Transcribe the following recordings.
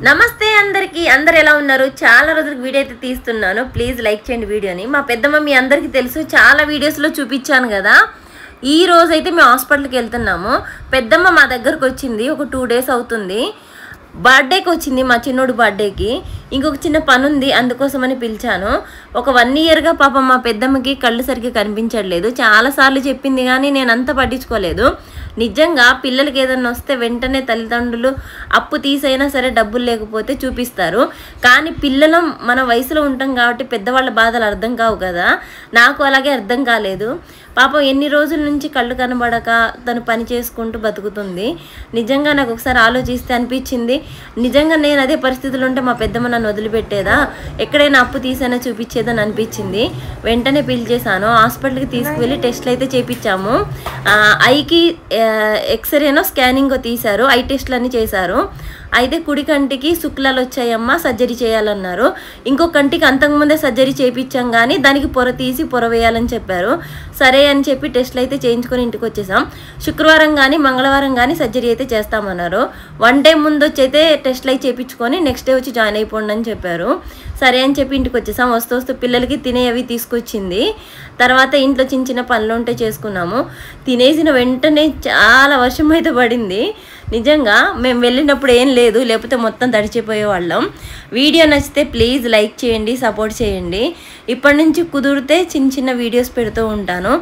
నమస్తే అందరికీ అందరు ఎలా ఉన్నారు చాలా రోజులకు వీడియో అయితే తీస్తున్నాను ప్లీజ్ లైక్ చేయండి వీడియోని మా పెద్దమ్మ మీ అందరికీ తెలుసు చాలా వీడియోస్ లో చూపించాను కదా ఈ రోజు అయితే మేము హాస్పిటల్ కి వెళ్తున్నాము పెద్దమ్మ మా దగ్గరికి వచ్చింది ఒక 2 డేస్ అవుతుంది బర్త్డేకి వచ్చింది మా చిన్నోడు బర్త్డేకి ఇంకొక చిన్న పని ఉంది అందుకోసమని పిలిచాను ఒక 1 ఇయర్గా పాపం మా పెద్దమ్మకి కళ్ళు సరిగ్గా కనిపించట్లేదు చాలా సార్లు చెప్పింది కానీ నేను అంత పట్టించుకోలేదు నిజంగా పిల్లలకి ఏదైనా వస్తే వెంటనే తల్లిదండ్రులు అప్పు తీసైనా సరే డబ్బులు లేకపోతే చూపిస్తారు కానీ పిల్లలం మన వయసులో ఉంటాం కాబట్టి పెద్దవాళ్ళ బాధలు అర్థం కావు కదా నాకు అలాగే అర్థం కాలేదు పాపం ఎన్ని రోజుల నుంచి కళ్ళు కనబడక తను పని చేసుకుంటూ బతుకుతుంది నిజంగా నాకు ఒకసారి ఆలోచిస్తే అనిపించింది నిజంగా నేను అదే పరిస్థితుల్లో ఉంటే మా పెద్దమ్మ నన్ను వదిలిపెట్టేదా ఎక్కడైనా అప్పు తీసైనా చూపించేదని అనిపించింది వెంటనే పిలిచేసాను హాస్పిటల్కి తీసుకువెళ్ళి టెస్ట్లు అయితే చేయించాము ఐకి ఎక్స్రేనో స్కానింగ్ తీశారు ఐ టెస్ట్లు అన్నీ చేశారు అయితే కుడి కంటికి శుక్లాలు వచ్చాయమ్మా సర్జరీ చేయాలన్నారు ఇంకో కంటికి అంతకుముందే సర్జరీ చేయించాం కానీ దానికి పొర తీసి పొర వేయాలని చెప్పారు సరే అని చెప్పి టెస్ట్లు అయితే చేయించుకొని ఇంటికి వచ్చేసాం శుక్రవారం కానీ మంగళవారం కానీ సర్జరీ అయితే చేస్తామన్నారు 1 డే ముందు వచ్చి అయితే టెస్ట్లు అయితే చేయించుకొని నెక్స్ట్ డే వచ్చి జాయిన్ అయిపోండి అని చెప్పారు సరే అని చెప్పి ఇంటికి వచ్చేసాం వస్తూ పిల్లలకి తినేవి తీసుకొచ్చింది తర్వాత ఇంట్లో చిన్న చిన్న పనులు ఉంటే చేసుకున్నాము తినేసిన వెంటనే చాలా వర్షం అయితే పడింది నిజంగా మేము వెళ్ళినప్పుడు ఏం లేదు లేకపోతే మొత్తం తడిచిపోయేవాళ్ళం వీడియో నచ్చితే ప్లీజ్ లైక్ చేయండి సపోర్ట్ చేయండి ఇప్పటి నుంచి కుదిరితే చిన్న చిన్న వీడియోస్ పెడుతూ ఉంటాను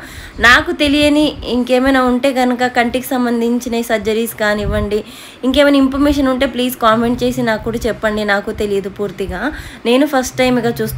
నాకు తెలియని ఇంకేమైనా ఉంటే కనుక కంటికి సంబంధించిన సర్జరీస్ కానివ్వండి ఇంకేమైనా ఇన్ఫర్మేషన్ ఉంటే ప్లీజ్ కామెంట్ చేసి నాకు కూడా చెప్పండి నాకు తెలియదు పూర్తిగా నేను ఫస్ట్ టైం ఇక చూస్తాను